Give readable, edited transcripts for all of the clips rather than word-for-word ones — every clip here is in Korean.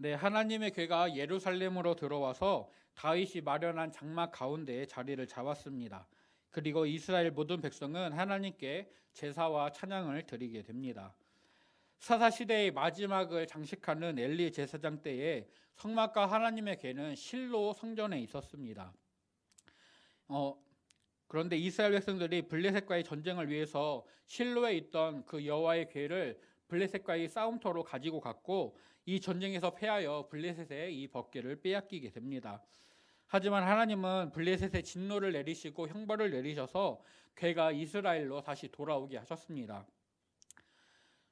네, 하나님의 궤가 예루살렘으로 들어와서 다윗이 마련한 장막 가운데에 자리를 잡았습니다. 그리고 이스라엘 모든 백성은 하나님께 제사와 찬양을 드리게 됩니다. 사사 시대의 마지막을 장식하는 엘리 제사장 때에 성막과 하나님의 궤는 실로 성전에 있었습니다. 그런데 이스라엘 백성들이 블레셋과의 전쟁을 위해서 실로에 있던 그 여호와의 궤를 블레셋과의 싸움터로 가지고 갔고, 이 전쟁에서 패하여 블레셋의 이 법궤를 빼앗기게 됩니다. 하지만 하나님은 블레셋의 진노를 내리시고 형벌을 내리셔서 궤가 이스라엘로 다시 돌아오게 하셨습니다.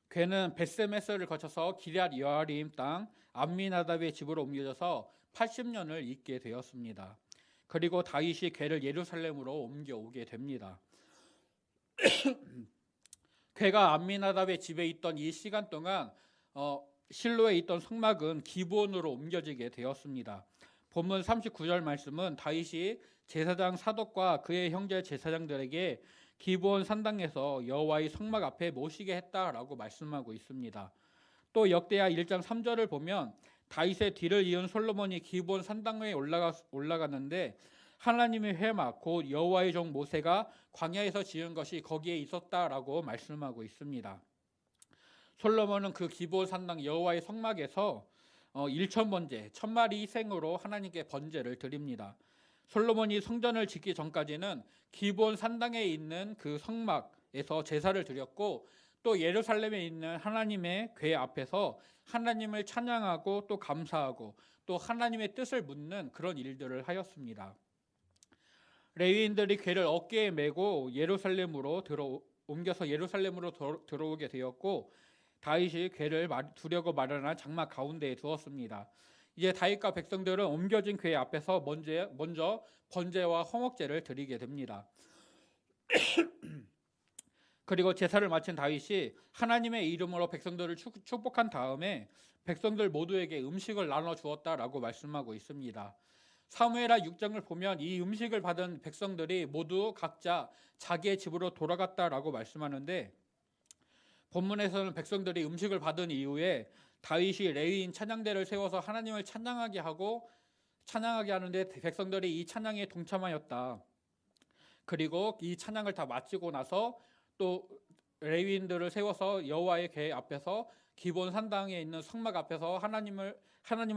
궤는 벳세메스를 거쳐서 기럇 여아림 땅 암미나답의 집으로 옮겨져서 80년을 있게 되었습니다. 그리고 다윗이 궤를 예루살렘으로 옮겨오게 됩니다. 궤가 암미나답의 집에 있던 이 시간 동안 실로에 있던 성막은 기브온으로 옮겨지게 되었습니다. 본문 39절 말씀은 다윗이 제사장 사독과 그의 형제 제사장들에게 기브온 산당에서 여호와의 성막 앞에 모시게 했다라고 말씀하고 있습니다. 또 역대하 1장 3절을 보면 다윗의 뒤를 이은 솔로몬이 기브온 산당에 올라갔는데 하나님의 회막 곧 여호와의 종 모세가 광야에서 지은 것이 거기에 있었다라고 말씀하고 있습니다. 솔로몬은 그 기브온 산당 여호와의 성막에서 1,000번제 1,000마리 희생으로 하나님께 번제를 드립니다. 솔로몬이 성전을 짓기 전까지는 기브온 산당에 있는 그 성막에서 제사를 드렸고, 또 예루살렘에 있는 하나님의 궤 앞에서 하나님을 찬양하고 또 감사하고 또 하나님의 뜻을 묻는 그런 일들을 하였습니다. 레위인들이 궤를 어깨에 메고 옮겨서 예루살렘으로 들어오게 되었고, 다윗이 궤를 두려고 마련한 장막 가운데에 두었습니다. 이제 다윗과 백성들은 옮겨진 궤 앞에서 먼저 번제와 화목제를 드리게 됩니다. 그리고 제사를 마친 다윗이 하나님의 이름으로 백성들을 축복한 다음에 백성들 모두에게 음식을 나눠 주었다라고 말씀하고 있습니다. 사무엘하 6장을 보면 이 음식을 받은 백성들이 모두 각자 자기의 집으로 돌아갔다라고 말씀하는데, 본문에서는 백성들이 음식을 받은 이후에 다윗이 레위인 찬양대를 세워서 하나님을 찬양하게 하는데 백성들이 이 찬양에 동참하였다. 그리고 이 찬양을 다 마치고 나서 또 레위인들을 세워서 여호와의 궤 앞에서 기본 산당에 있는 성막 앞에서 하나님을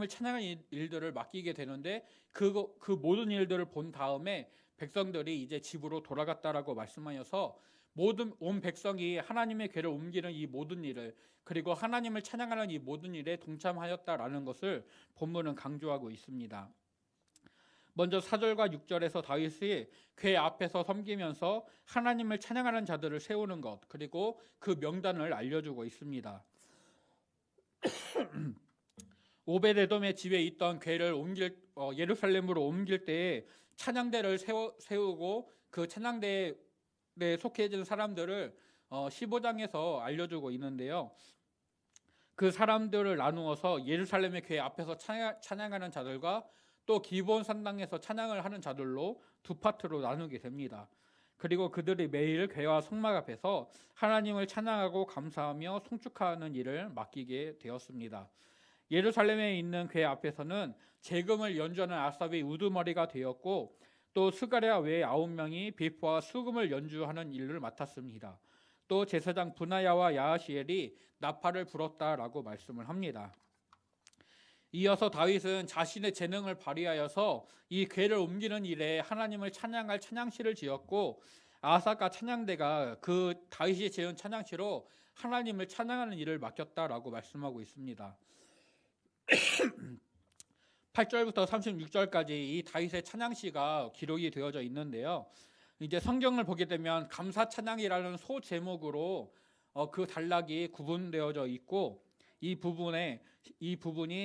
찬양하는 일들을 맡기게 되는데, 그 모든 일들을 본 다음에 백성들이 이제 집으로 돌아갔다라고 말씀하여서 온 백성이 하나님의 궤를 옮기는 이 모든 일을, 그리고 하나님을 찬양하는 이 모든 일에 동참하였다라는 것을 본문은 강조하고 있습니다. 먼저 4절과 6절에서 다윗이 궤 앞에서 섬기면서 하나님을 찬양하는 자들을 세우는 것, 그리고 그 명단을 알려주고 있습니다. 오베데돔의 집에 있던 궤를 예루살렘으로 옮길 때에 찬양대를 세우고 그 찬양대에 속해진 사람들을 15장에서 알려주고 있는데요. 그 사람들을 나누어서 예루살렘의 궤 앞에서 찬양하는 자들과 또 기브온 산당에서 찬양을 하는 자들로 두 파트로 나누게 됩니다. 그리고 그들이 매일 궤와 성막 앞에서 하나님을 찬양하고 감사하며 송축하는 일을 맡기게 되었습니다. 예루살렘에 있는 궤 앞에서는 재금을 연주하는 아삽이 우두머리가 되었고, 또 스가랴 외에 9명이 비프와 수금을 연주하는 일을 맡았습니다. 또 제사장 분하야와 야하시엘이 나팔을 불었다라고 말씀을 합니다. 이어서 다윗은 자신의 재능을 발휘하여서 이 궤를 옮기는 일에 하나님을 찬양할 찬양시를 지었고, 아사가 찬양대가 그 다윗이 지은 찬양시로 하나님을 찬양하는 일을 맡겼다라고 말씀하고 있습니다. 8절부터 36절까지 이 다윗의 찬양시가 기록이 되어져 있는데요. 이제 성경을 보게 되면 감사 찬양이라는 소 제목으로 그 단락이 구분되어져 있고, 이 부분이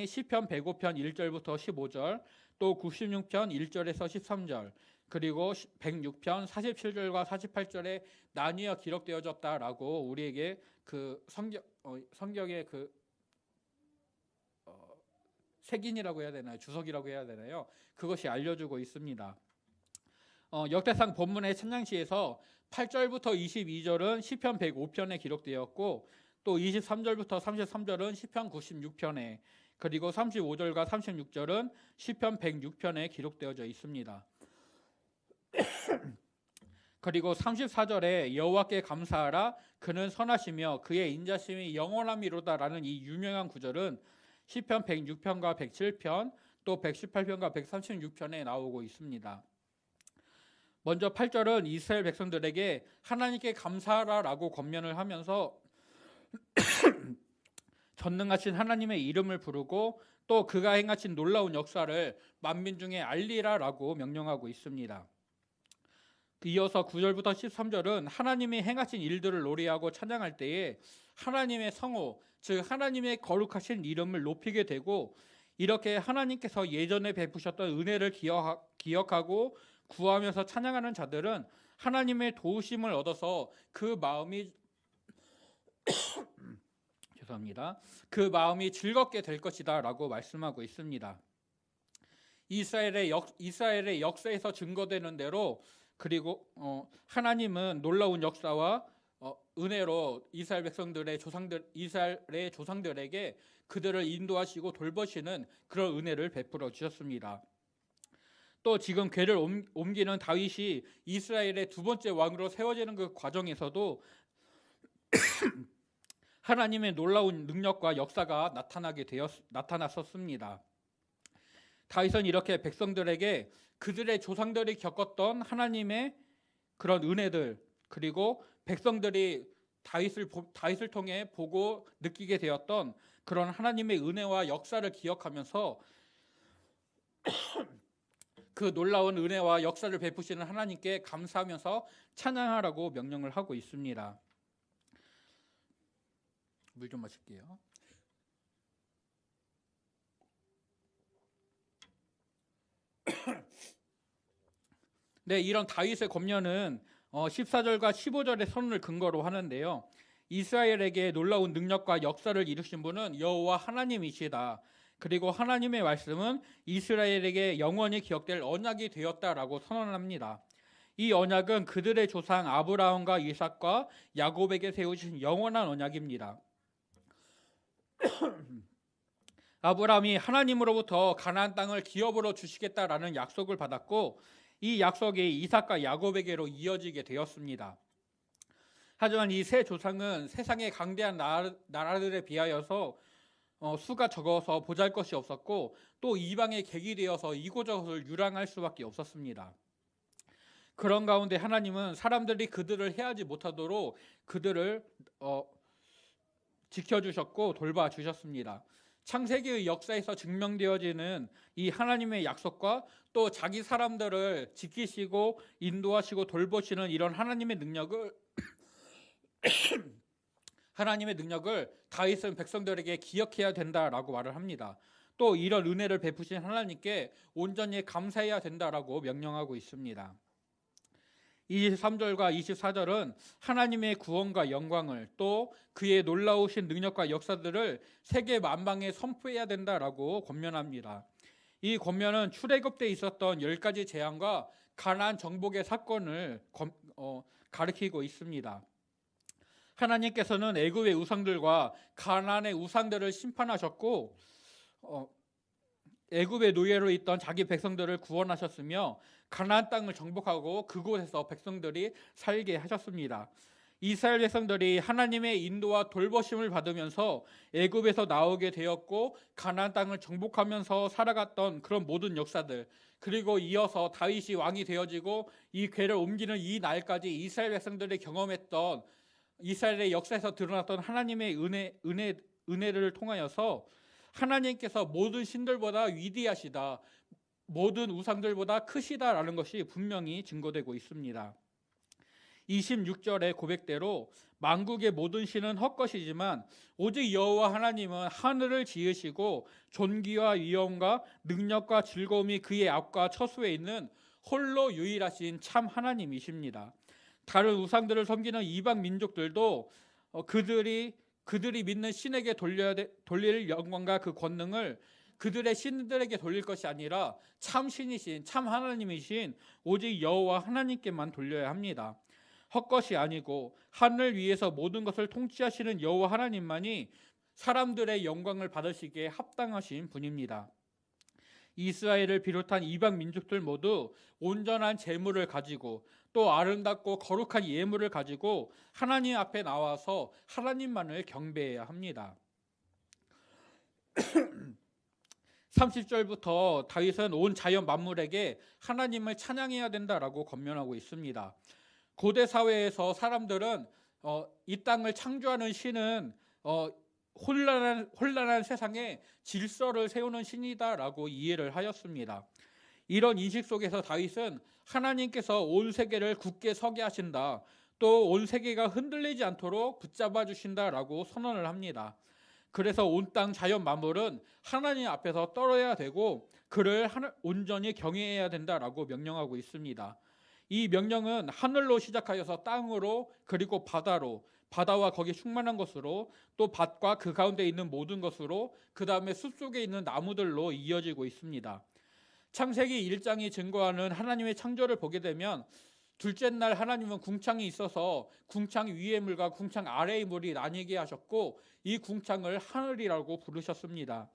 시편 105편 1절부터 15절, 또 96편 1절에서 13절, 그리고 106편 47절과 48절에 나뉘어 기록되어졌다라고 우리에게 그 성경의 그 색인이라고 해야 되나요? 주석이라고 해야 되나요? 그것이 알려주고 있습니다. 역대상 본문의 찬양시에서 8절부터 22절은 시편 105편에 기록되었고, 또 23절부터 33절은 시편 96편에, 그리고 35절과 36절은 시편 106편에 기록되어져 있습니다. 그리고 34절에 여호와께 감사하라 그는 선하시며 그의 인자심이 영원함이로다라는 이 유명한 구절은 시편 106편과 107편 또 118편과 136편에 나오고 있습니다. 먼저 8절은 이스라엘 백성들에게 하나님께 감사하라라고 권면을 하면서 전능하신 하나님의 이름을 부르고 또 그가 행하신 놀라운 역사를 만민 중에 알리라라고 명령하고 있습니다. 이어서 9절부터 13절은 하나님이 행하신 일들을 노래하고 찬양할 때에 하나님의 성호, 즉 하나님의 거룩하신 이름을 높이게 되고 이렇게 하나님께서 예전에 베푸셨던 은혜를 기억하고 구하면서 찬양하는 자들은 하나님의 도우심을 얻어서 그 마음이 그 마음이 즐겁게 될 것이다 라고 말씀하고 있습니다. 이스라엘의 역사에서 증거되는 대로 그리고 하나님은 놀라운 역사와 은혜로 이스라엘의 조상들에게 그들을 인도하시고 돌보시는 그런 은혜를 베풀어 주셨습니다. 또 지금 궤를 옮기는 다윗이 이스라엘의 두 번째 왕으로 세워지는 그 과정에서도 하나님의 놀라운 능력과 역사가 나타났었습니다. 다윗은 이렇게 백성들에게 그들의 조상들이 겪었던 하나님의 그런 은혜들 그리고 백성들이 다윗을 통해 보고 느끼게 되었던 그런 하나님의 은혜와 역사를 기억하면서 그 놀라운 은혜와 역사를 베푸시는 하나님께 감사하면서 찬양하라고 명령을 하고 있습니다. 물 좀 마실게요. 네, 이런 다윗의 권면은 14절과 15절의 선언을 근거로 하는데요. 이스라엘에게 놀라운 능력과 역사를 이루신 분은 여호와 하나님이시다. 그리고 하나님의 말씀은 이스라엘에게 영원히 기억될 언약이 되었다라고 선언합니다. 이 언약은 그들의 조상 아브라함과 이삭과 야곱에게 세우신 영원한 언약입니다. 아브라함이 하나님으로부터 가나안 땅을 기업으로 주시겠다라는 약속을 받았고 이 약속이 이삭과 야곱에게로 이어지게 되었습니다. 하지만 이 세 조상은 세상의 강대한 나라들에 비하여서 수가 적어서 보잘것이 없었고 또 이방의 객이 되어서 이곳저곳을 유랑할 수밖에 없었습니다. 그런 가운데 하나님은 사람들이 그들을 해하지 못하도록 그들을 지켜주셨고 돌봐주셨습니다. 창세기의 역사에서 증명되어지는 이 하나님의 약속과 또 자기 사람들을 지키시고 인도하시고 돌보시는 이런 하나님의 능력을 다윗은 백성들에게 기억해야 된다라고 말을 합니다. 또 이런 은혜를 베푸신 하나님께 온전히 감사해야 된다라고 명령하고 있습니다. 23절과 24절은 하나님의 구원과 영광을 또 그의 놀라우신 능력과 역사들을 세계 만방에 선포해야 된다라고 권면합니다. 이 권면은 출애굽 때 있었던 10가지 재앙과 가나안 정복의 사건을 가리키고 있습니다. 하나님께서는 애굽의 우상들과 가나안의 우상들을 심판하셨고 애굽의 노예로 있던 자기 백성들을 구원하셨으며 가나안 땅을 정복하고 그곳에서 백성들이 살게 하셨습니다. 이스라엘 백성들이 하나님의 인도와 돌보심을 받으면서 애굽에서 나오게 되었고 가나안 땅을 정복하면서 살아갔던 그런 모든 역사들 그리고 이어서 다윗이 왕이 되어지고 이 궤를 옮기는 이 날까지 이스라엘 백성들이 경험했던 이스라엘의 역사에서 드러났던 하나님의 은혜를 통하여서 하나님께서 모든 신들보다 위대하시다, 모든 우상들보다 크시다라는 것이 분명히 증거되고 있습니다. 26절의 고백대로 만국의 모든 신은 헛것이지만 오직 여호와 하나님은 하늘을 지으시고 존귀와 위엄과 능력과 즐거움이 그의 앞과 처소에 있는 홀로 유일하신 참 하나님이십니다. 다른 우상들을 섬기는 이방 민족들도 그들이 믿는 신에게 돌릴 영광과 그 권능을 그들의 신들에게 돌릴 것이 아니라 참 신이신 참 하나님이신 오직 여호와 하나님께만 돌려야 합니다. 헛것이 아니고 하늘 위에서 모든 것을 통치하시는 여호와 하나님만이 사람들의 영광을 받으시기에 합당하신 분입니다. 이스라엘을 비롯한 이방 민족들 모두 온전한 제물을 가지고 또 아름답고 거룩한 예물을 가지고 하나님 앞에 나와서 하나님만을 경배해야 합니다. 30절부터 다윗은 온 자연 만물에게 하나님을 찬양해야 된다라고 권면하고 있습니다. 고대 사회에서 사람들은 이 땅을 창조하는 신은 혼란한 세상에 질서를 세우는 신이다라고 이해를 하였습니다. 이런 인식 속에서 다윗은 하나님께서 온 세계를 굳게 서게 하신다, 또 온 세계가 흔들리지 않도록 붙잡아 주신다라고 선언을 합니다. 그래서 온 땅 자연 만물은 하나님 앞에서 떨어야 되고 그를 온전히 경외해야 된다라고 명령하고 있습니다. 이 명령은 하늘로 시작하여서 땅으로, 그리고 바다로, 바다와 거기에 충만한 것으로, 또 밭과 그 가운데 있는 모든 것으로, 그 다음에 숲속에 있는 나무들로 이어지고 있습니다. 창세기 1장이 증거하는 하나님의 창조를 보게 되면 둘째 날 하나님은 궁창이 있어서 궁창 위의 물과 궁창 아래의 물이 나뉘게 하셨고 이 궁창을 하늘이라고 부르셨습니다.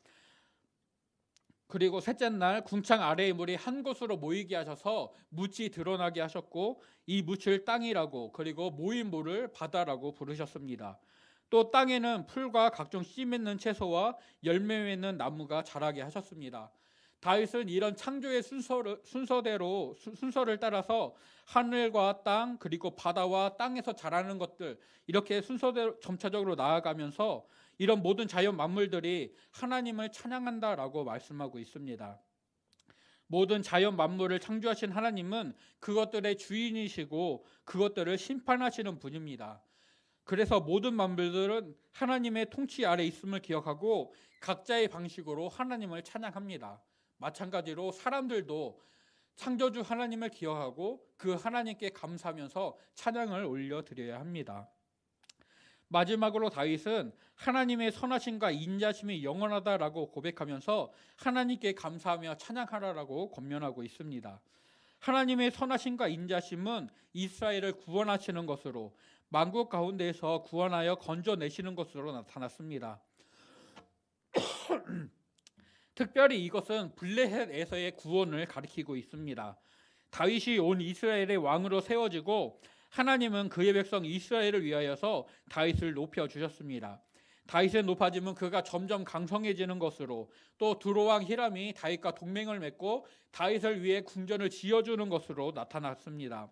그리고 셋째 날 궁창 아래의 물이 한 곳으로 모이게 하셔서 묻이 드러나게 하셨고 이 묻을 땅이라고, 그리고 모인 물을 바다라고 부르셨습니다. 또 땅에는 풀과 각종 씨 맺는 채소와 열매 맺는 나무가 자라게 하셨습니다. 다윗은 이런 창조의 순서를 따라서 하늘과 땅, 그리고 바다와 땅에서 자라는 것들, 이렇게 순서대로 점차적으로 나아가면서 이런 모든 자연 만물들이 하나님을 찬양한다라고 말씀하고 있습니다. 모든 자연 만물을 창조하신 하나님은 그것들의 주인이시고 그것들을 심판하시는 분입니다. 그래서 모든 만물들은 하나님의 통치 아래 있음을 기억하고 각자의 방식으로 하나님을 찬양합니다. 마찬가지로 사람들도 창조주 하나님을 기억하고 그 하나님께 감사하면서 찬양을 올려드려야 합니다. 마지막으로 다윗은 하나님의 선하심과 인자심이 영원하다라고 고백하면서 하나님께 감사하며 찬양하라라고 권면하고 있습니다. 하나님의 선하심과 인자심은 이스라엘을 구원하시는 것으로, 만국 가운데에서 구원하여 건져내시는 것으로 나타났습니다. 특별히 이것은 블레셋에서의 구원을 가리키고 있습니다. 다윗이 온 이스라엘의 왕으로 세워지고 하나님은 그의 백성 이스라엘을 위하여서 다윗을 높여주셨습니다. 다윗의 높아짐은 그가 점점 강성해지는 것으로, 또 두로왕 히람이 다윗과 동맹을 맺고 다윗을 위해 궁전을 지어주는 것으로 나타났습니다.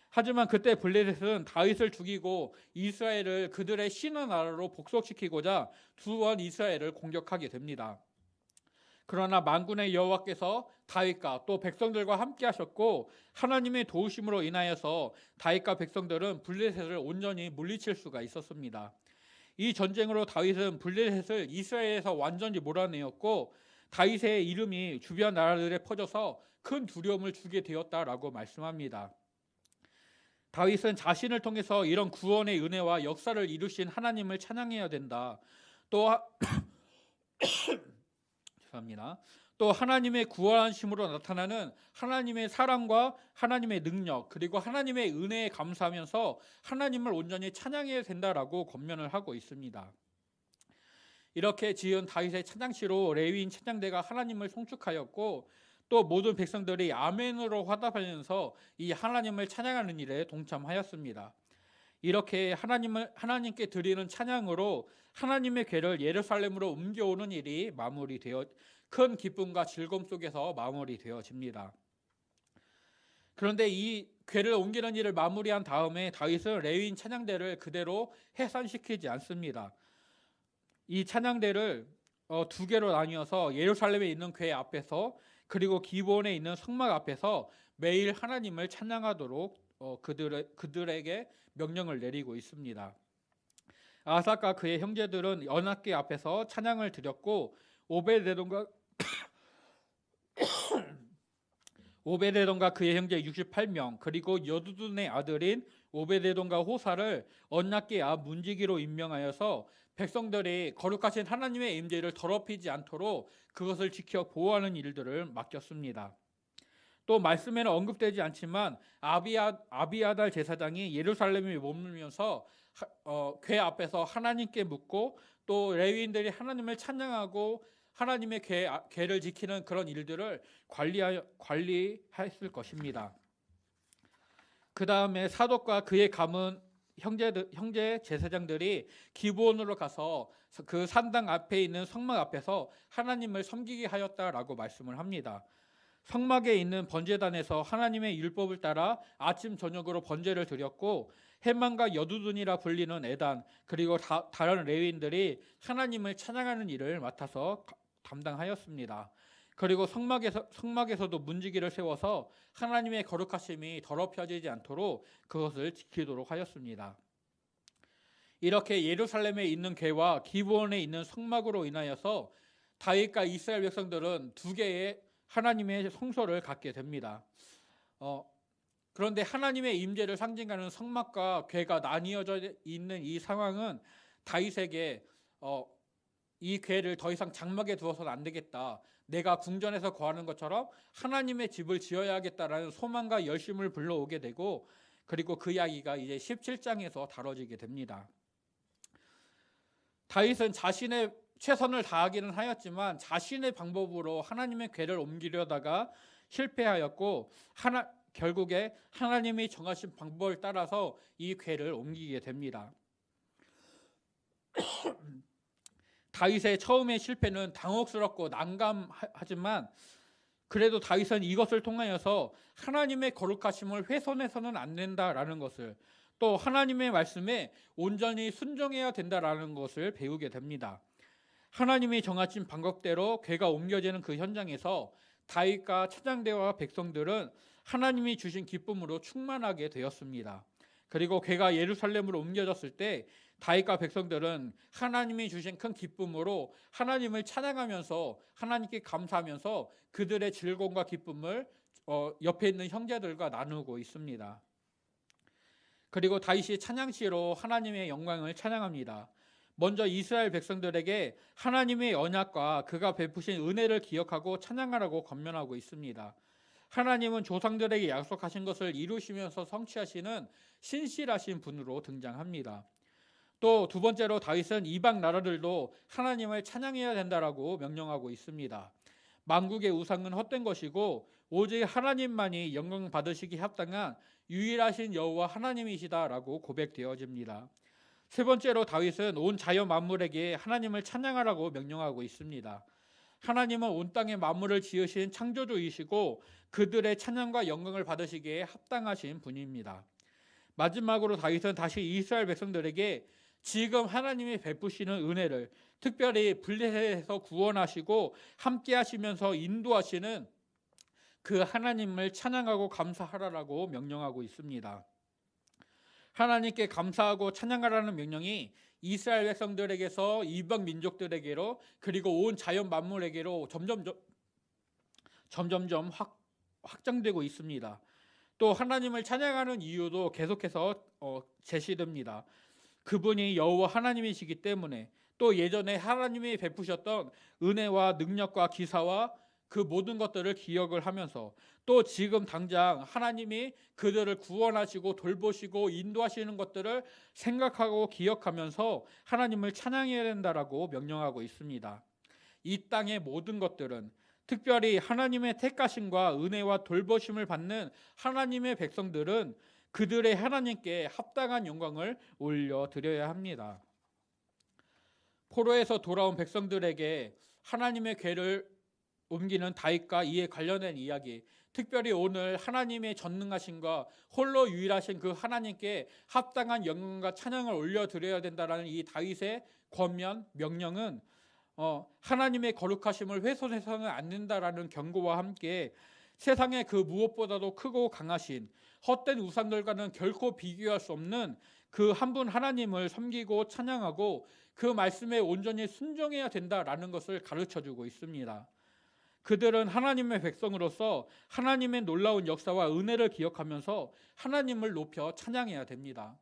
하지만 그때 블레셋은 다윗을 죽이고 이스라엘을 그들의 신의 나라로 복속시키고자 두 번 이스라엘을 공격하게 됩니다. 그러나 만군의 여호와께서 다윗과 또 백성들과 함께 하셨고 하나님의 도우심으로 인하여서 다윗과 백성들은 블레셋을 온전히 물리칠 수가 있었습니다. 이 전쟁으로 다윗은 블레셋을 이스라엘에서 완전히 몰아내었고 다윗의 이름이 주변 나라들에 퍼져서 큰 두려움을 주게 되었다라고 말씀합니다. 다윗은 자신을 통해서 이런 구원의 은혜와 역사를 이루신 하나님을 찬양해야 된다. 또 하나님의 구원하심으로 나타나는 하나님의 사랑과 하나님의 능력, 그리고 하나님의 은혜에 감사하면서 하나님을 온전히 찬양해야 된다라고 권면을 하고 있습니다. 이렇게 지은 다윗의 찬양시로 레위인 찬양대가 하나님을 송축하였고 또 모든 백성들이 아멘으로 화답하면서 이 하나님을 찬양하는 일에 동참하였습니다. 이렇게 하나님께 드리는 찬양으로 하나님의 궤를 예루살렘으로 옮겨오는 일이 마무리되어 큰 기쁨과 즐거움 속에서 마무리되어집니다. 그런데 이 궤를 옮기는 일을 마무리한 다음에 다윗은 레위인 찬양대를 그대로 해산시키지 않습니다. 이 찬양대를 두 개로 나뉘어서 예루살렘에 있는 궤 앞에서, 그리고 기브온에 있는 성막 앞에서 매일 하나님을 찬양하도록 그들에게 명령을 내리고 있습니다. 아사과 그의 형제들은 언약궤 앞에서 찬양을 드렸고 오베데돔과 그의 형제 68명, 그리고 여두둔의 아들인 오베데돔과 호사를 언약궤 앞 문지기로 임명하여서 백성들이 거룩하신 하나님의 임재를 더럽히지 않도록 그것을 지켜 보호하는 일들을 맡겼습니다. 또 말씀에는 언급되지 않지만 아비아달 제사장이 예루살렘에 머물면서 궤 앞에서 하나님께 묻고 또 레위인들이 하나님을 찬양하고 하나님의 궤를 지키는 그런 일들을 관리했을 것입니다. 그 다음에 사독과 그의 가문 형제 제사장들이 기브온으로 가서 그 산당 앞에 있는 성막 앞에서 하나님을 섬기게 하였다라고 말씀을 합니다. 성막에 있는 번제단에서 하나님의 율법을 따라 아침 저녁으로 번제를 드렸고 헤만과 여두둔이라 불리는 에단 그리고 다른 레위인들이 하나님을 찬양하는 일을 맡아서 담당하였습니다. 그리고 성막에서도 문지기를 세워서 하나님의 거룩하심이 더럽혀지지 않도록 그것을 지키도록 하였습니다. 이렇게 예루살렘에 있는 궤와 기브온에 있는 성막으로 인하여서 다윗과 이스라엘 백성들은 두 개의 하나님의 성소를 갖게 됩니다. 그런데 하나님의 임재를 상징하는 성막과 궤가 나뉘어져 있는 이 상황은 다윗에게 이 궤를 더 이상 장막에 두어서는 안 되겠다. 내가 궁전에서 거하는 것처럼 하나님의 집을 지어야겠다라는 소망과 열심을 불러오게 되고 그리고 그 이야기가 이제 17장에서 다뤄지게 됩니다. 다윗은 자신의 최선을 다하기는 하였지만 자신의 방법으로 하나님의 궤를 옮기려다가 실패하였고 결국에 하나님이 정하신 방법을 따라서 이 궤를 옮기게 됩니다. 다윗의 처음의 실패는 당혹스럽고 난감하지만 그래도 다윗은 이것을 통하여서 하나님의 거룩하심을 훼손해서는 안 된다라는 것을 또 하나님의 말씀에 온전히 순종해야 된다라는 것을 배우게 됩니다. 하나님이 정하신 방법대로 궤가 옮겨지는 그 현장에서 다윗과 찬양대와 백성들은 하나님이 주신 기쁨으로 충만하게 되었습니다. 그리고 궤가 예루살렘으로 옮겨졌을 때 다윗과 백성들은 하나님이 주신 큰 기쁨으로 하나님을 찬양하면서 하나님께 감사하면서 그들의 즐거움과 기쁨을 옆에 있는 형제들과 나누고 있습니다. 그리고 다윗이 찬양시로 하나님의 영광을 찬양합니다. 먼저 이스라엘 백성들에게 하나님의 언약과 그가 베푸신 은혜를 기억하고 찬양하라고 권면하고 있습니다. 하나님은 조상들에게 약속하신 것을 이루시면서 성취하시는 신실하신 분으로 등장합니다. 또 두 번째로 다윗은 이방 나라들도 하나님을 찬양해야 된다라고 명령하고 있습니다. 만국의 우상은 헛된 것이고 오직 하나님만이 영광 받으시기 합당한 유일하신 여호와 하나님이시다라고 고백되어집니다. 세 번째로 다윗은 온 자연 만물에게 하나님을 찬양하라고 명령하고 있습니다. 하나님은 온 땅의 만물을 지으신 창조주이시고 그들의 찬양과 영광을 받으시기에 합당하신 분입니다. 마지막으로 다윗은 다시 이스라엘 백성들에게 지금 하나님이 베푸시는 은혜를 특별히 블레셋에서 구원하시고 함께 하시면서 인도하시는 그 하나님을 찬양하고 감사하라라고 명령하고 있습니다. 하나님께 감사하고 찬양하라는 명령이 이스라엘 백성들에게서 이방 민족들에게로 그리고 온 자연 만물에게로 점점점 확장되고 있습니다. 또 하나님을 찬양하는 이유도 계속해서 제시됩니다. 그분이 여호와 하나님이시기 때문에 또 예전에 하나님이 베푸셨던 은혜와 능력과 기사와 그 모든 것들을 기억을 하면서 또 지금 당장 하나님이 그들을 구원하시고 돌보시고 인도하시는 것들을 생각하고 기억하면서 하나님을 찬양해야 된다라고 명령하고 있습니다. 이 땅의 모든 것들은 특별히 하나님의 택하심과 은혜와 돌보심을 받는 하나님의 백성들은 그들의 하나님께 합당한 영광을 올려드려야 합니다. 포로에서 돌아온 백성들에게 하나님의 궤를 옮기는 다윗과 이에 관련된 이야기, 특별히 오늘 하나님의 전능하심과 홀로 유일하신 그 하나님께 합당한 영광과 찬양을 올려드려야 된다는 이 다윗의 권면, 명령은 하나님의 거룩하심을 훼손해서는 안 된다라는 경고와 함께 세상의 그 무엇보다도 크고 강하신 헛된 우상들과는 결코 비교할 수 없는 그 한 분 하나님을 섬기고 찬양하고 그 말씀에 온전히 순종해야 된다라는 것을 가르쳐주고 있습니다. 그들은 하나님의 백성으로서 하나님의 놀라운 역사와 은혜를 기억하면서 하나님을 높여 찬양해야 됩니다.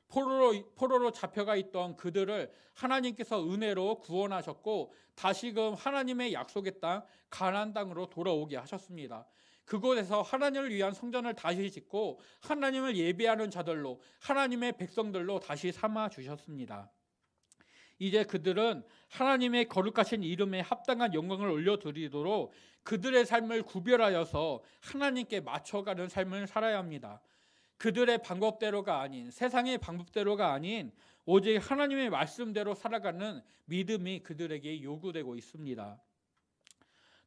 포로로 잡혀가 있던 그들을 하나님께서 은혜로 구원하셨고 다시금 하나님의 약속의 땅 가나안 땅으로 돌아오게 하셨습니다. 그곳에서 하나님을 위한 성전을 다시 짓고 하나님을 예배하는 자들로, 하나님의 백성들로 다시 삼아 주셨습니다. 이제 그들은 하나님의 거룩하신 이름에 합당한 영광을 올려드리도록 그들의 삶을 구별하여서 하나님께 맞춰가는 삶을 살아야 합니다. 그들의 방법대로가 아닌, 세상의 방법대로가 아닌 오직 하나님의 말씀대로 살아가는 믿음이 그들에게 요구되고 있습니다.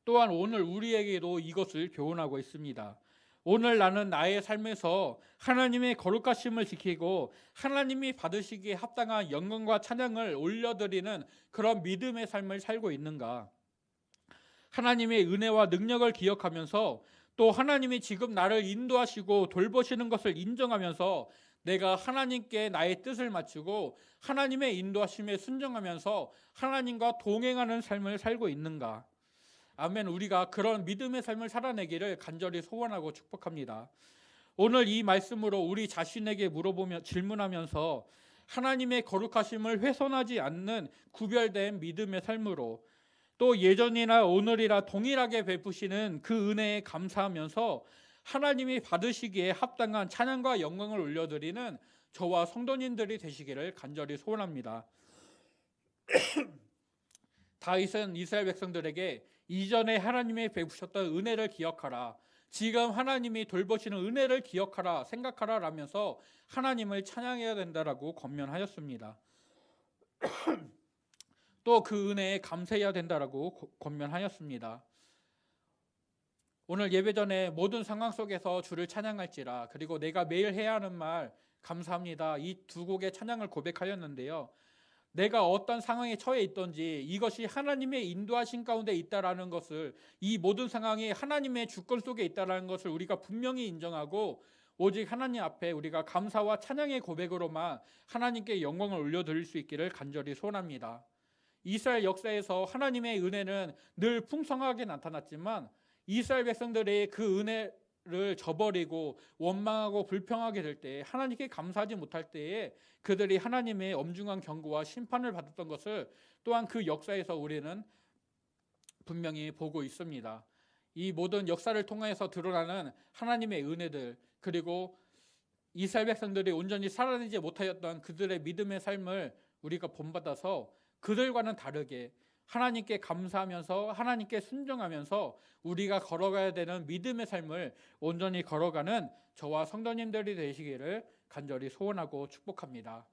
또한 오늘 우리에게도 이것을 교훈하고 있습니다. 오늘 나는 나의 삶에서 하나님의 거룩하심을 지키고 하나님이 받으시기에 합당한 영광과 찬양을 올려드리는 그런 믿음의 삶을 살고 있는가? 하나님의 은혜와 능력을 기억하면서 또 하나님이 지금 나를 인도하시고 돌보시는 것을 인정하면서 내가 하나님께 나의 뜻을 맞추고 하나님의 인도하심에 순종하면서 하나님과 동행하는 삶을 살고 있는가? 아멘. 우리가 그런 믿음의 삶을 살아내기를 간절히 소원하고 축복합니다. 오늘 이 말씀으로 우리 자신에게 질문하면서 하나님의 거룩하심을 훼손하지 않는 구별된 믿음의 삶으로 또 예전이나 오늘이라 동일하게 베푸시는 그 은혜에 감사하면서 하나님이 받으시기에 합당한 찬양과 영광을 올려드리는 저와 성도님들이 되시기를 간절히 소원합니다. 다윗은 이스라엘 백성들에게 이전에 하나님이 베푸셨던 은혜를 기억하라, 지금 하나님이 돌보시는 은혜를 기억하라, 생각하라 라면서 하나님을 찬양해야 된다라고 권면하였습니다. 또 그 은혜에 감사해야 된다라고 권면하였습니다. 오늘 예배 전에 모든 상황 속에서 주를 찬양할지라, 그리고 내가 매일 해야 하는 말 감사합니다, 이 두 곡의 찬양을 고백하였는데요. 내가 어떤 상황에 처해 있든지 이것이 하나님의 인도하신 가운데 있다라는 것을, 이 모든 상황이 하나님의 주권 속에 있다라는 것을 우리가 분명히 인정하고 오직 하나님 앞에 우리가 감사와 찬양의 고백으로만 하나님께 영광을 올려드릴 수 있기를 간절히 소원합니다. 이스라엘 역사에서 하나님의 은혜는 늘 풍성하게 나타났지만 이스라엘 백성들이 그 은혜를 저버리고 원망하고 불평하게 될 때, 하나님께 감사하지 못할 때에 그들이 하나님의 엄중한 경고와 심판을 받았던 것을 또한 그 역사에서 우리는 분명히 보고 있습니다. 이 모든 역사를 통해서 드러나는 하나님의 은혜들, 그리고 이스라엘 백성들이 온전히 살아내지 못하였던 그들의 믿음의 삶을 우리가 본받아서 그들과는 다르게 하나님께 감사하면서 하나님께 순종하면서 우리가 걸어가야 되는 믿음의 삶을 온전히 걸어가는 저와 성도님들이 되시기를 간절히 소원하고 축복합니다.